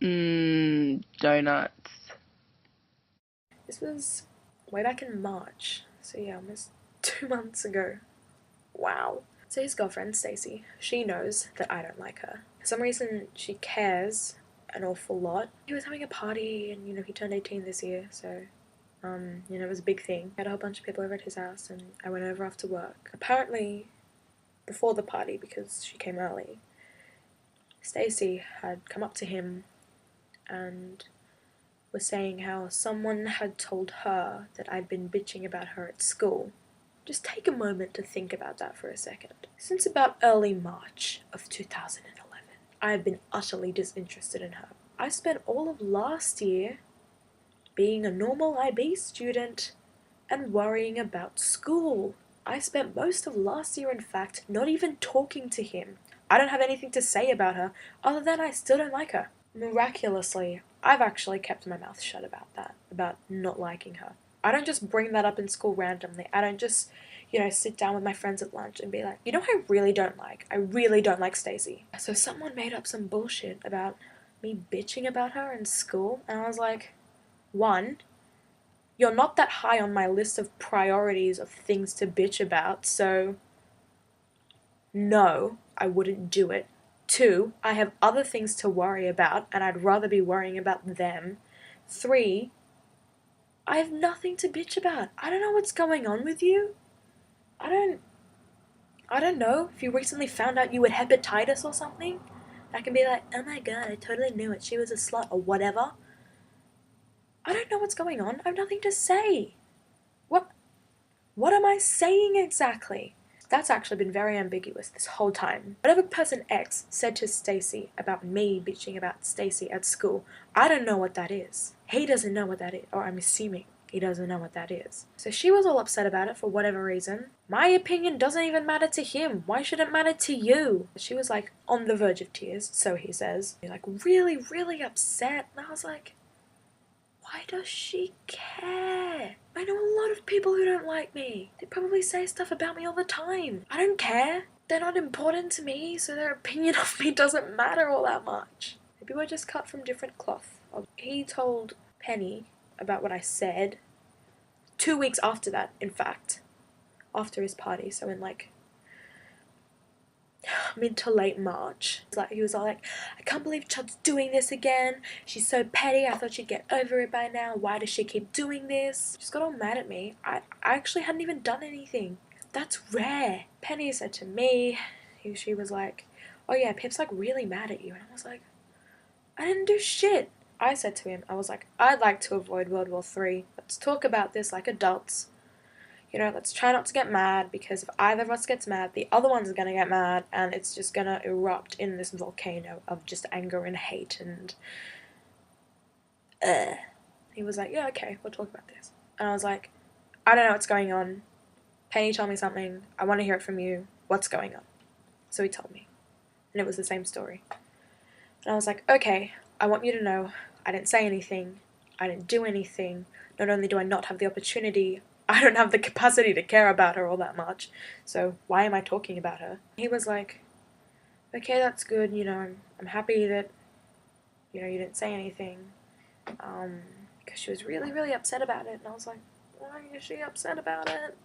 Donuts. This was way back in March, so yeah, almost 2 months ago. Wow. So his girlfriend, Stacey, she knows that I don't like her. For some reason, she cares an awful lot. He was having a party, and he turned 18 this year, so it was a big thing. He had a whole bunch of people over at his house, and I went over after work. Apparently, before the party, because she came early, Stacey had come up to him and was saying how someone had told her that I'd been bitching about her at school. Just take a moment to think about that for a second. Since about early March of 2011, I have been utterly disinterested in her. I spent all of last year being a normal IB student and worrying about school. I spent most of last year, in fact, not even talking to him. I don't have anything to say about her other than I still don't like her. Miraculously, I've actually kept my mouth shut about that, about not liking her. I don't just bring that up in school randomly. I don't just, sit down with my friends at lunch and be like, I really don't like? I really don't like Stacey. So someone made up some bullshit about me bitching about her in school, and I was like, one, you're not that high on my list of priorities of things to bitch about, so no, I wouldn't do it. Two, I have other things to worry about, and I'd rather be worrying about them. Three, I have nothing to bitch about. I don't know what's going on with you. I don't know if you recently found out you had hepatitis or something. I can be like, oh my god, I totally knew it. She was a slut or whatever. I don't know what's going on. I have nothing to say. What am I saying exactly? That's actually been very ambiguous this whole time. Whatever person X said to Stacey about me bitching about Stacey at school, I don't know what that is. He doesn't know what that is, or I'm assuming he doesn't know what that is. So she was all upset about it for whatever reason. My opinion doesn't even matter to him. Why should it matter to you? She was like on the verge of tears, so he says. He's like really, really upset. And I was like, why does she care? I know a lot of people who don't like me. They probably say stuff about me all the time. I don't care. They're not important to me, so their opinion of me doesn't matter all that much. Maybe we're just cut from different cloth. He told Penny about what I said 2 weeks after that, in fact. After his party, so in mid to late March. He was all like, I can't believe Chudd's doing this again. She's so petty. I thought she'd get over it by now. Why does she keep doing this? She just got all mad at me. I actually hadn't even done anything. That's rare. Penny said to me, she was like, oh yeah, Pip's really mad at you. And I was like, I didn't do shit. I said to him, I was like, I'd like to avoid World War III. Let's talk about this like adults. Let's try not to get mad, because if either of us gets mad, the other one's gonna get mad, and it's just gonna erupt in this volcano of just anger and hate and... He was like, yeah, okay, we'll talk about this. And I was like, I don't know what's going on. Penny told me something. I want to hear it from you. What's going on? So he told me. And it was the same story. And I was like, okay, I want you to know I didn't say anything. I didn't do anything. Not only do I not have the opportunity, I don't have the capacity to care about her all that much, so why am I talking about her? He was like, okay, that's good, I'm happy that, you didn't say anything, because she was really, really upset about it, and I was like, why is she upset about it?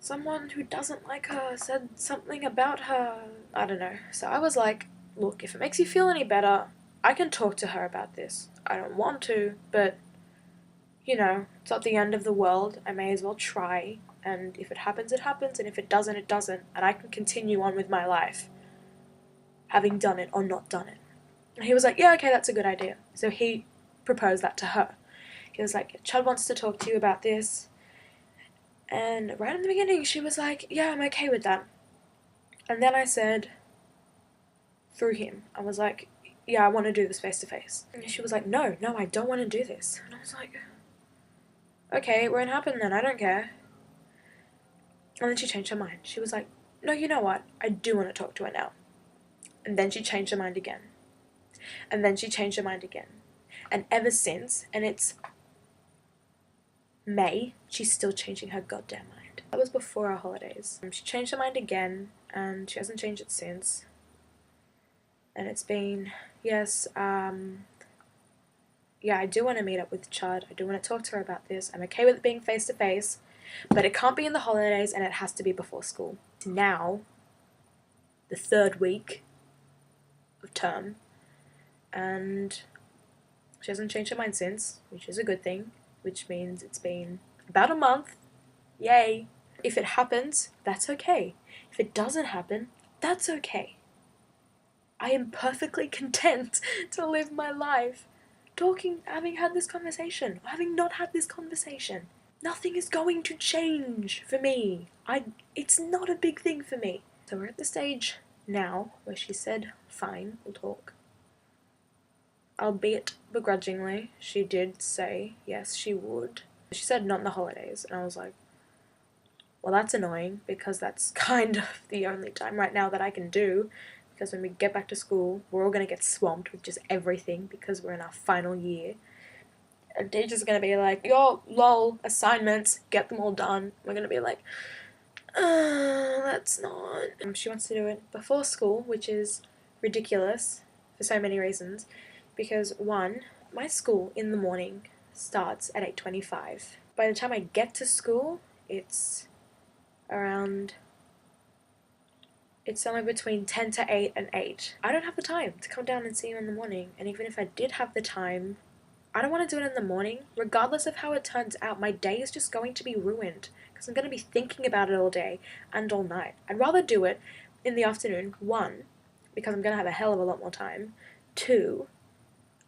Someone who doesn't like her said something about her. I don't know. So I was like, look, if it makes you feel any better, I can talk to her about this. I don't want to, but it's not the end of the world. I may as well try, and if it happens, it happens, and if it doesn't, it doesn't, and I can continue on with my life, having done it or not done it. And he was like, yeah, okay, that's a good idea. So he proposed that to her. He was like, Chudd wants to talk to you about this, and right in the beginning, she was like, yeah, I'm okay with that. And then I said, through him, I was like, yeah, I want to do this face to face. And she was like, no, I don't want to do this. And I was like, okay, it won't happen then, I don't care. And then she changed her mind. She was like, no, you know what? I do want to talk to her now. And then she changed her mind again. And then she changed her mind again. And ever since, and it's May, she's still changing her goddamn mind. That was before our holidays. She changed her mind again, and she hasn't changed it since. And it's been, yes, yeah, I do want to meet up with Chudd. I do want to talk to her about this. I'm okay with it being face to face, but it can't be in the holidays and it has to be before school. Now, the 3rd week of term, and she hasn't changed her mind since, which is a good thing, which means it's been about a month. Yay. If it happens, that's okay. If it doesn't happen, that's okay. I am perfectly content to live my life having had this conversation, or having not had this conversation. Nothing is going to change for me. It's not a big thing for me. So we're at the stage now where she said, fine, we'll talk. Albeit begrudgingly, she did say yes, she would. She said not in the holidays, and I was like, well, that's annoying, because that's kind of the only time right now that I can do, because when we get back to school, we're all going to get swamped with just everything, because we're in our final year. Our teacher's going to be like, yo, lol, assignments, get them all done. We're going to be like, that's not... She wants to do it before school, which is ridiculous for so many reasons, because one, my school in the morning starts at 8:25. By the time I get to school, it's somewhere between 10 to 8 and 8. I don't have the time to come down and see you in the morning, and even if I did have the time, I don't want to do it in the morning. Regardless of how it turns out, my day is just going to be ruined, because I'm going to be thinking about it all day and all night. I'd rather do it in the afternoon, 1, because I'm going to have a hell of a lot more time, 2,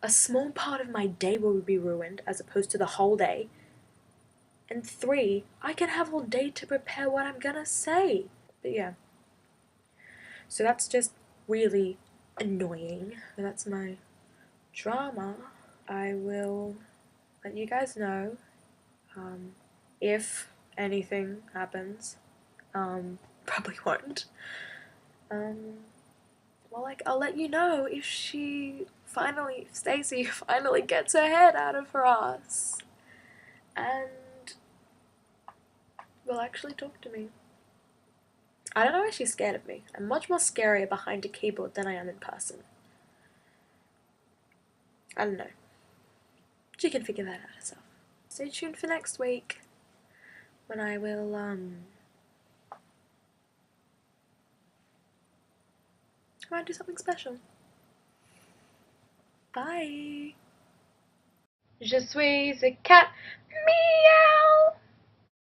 a small part of my day will be ruined as opposed to the whole day, and 3, I can have all day to prepare what I'm going to say. But yeah. So that's just really annoying. That's my drama. I will let you guys know if anything happens. Probably won't. Well, like, I'll let you know if Stacey finally gets her head out of her ass and will actually talk to me. I don't know why she's scared of me. I'm much more scarier behind a keyboard than I am in person. I don't know. She can figure that out herself. Stay tuned for next week, when I will, I might do something special. Bye! Je suis a cat. Meow!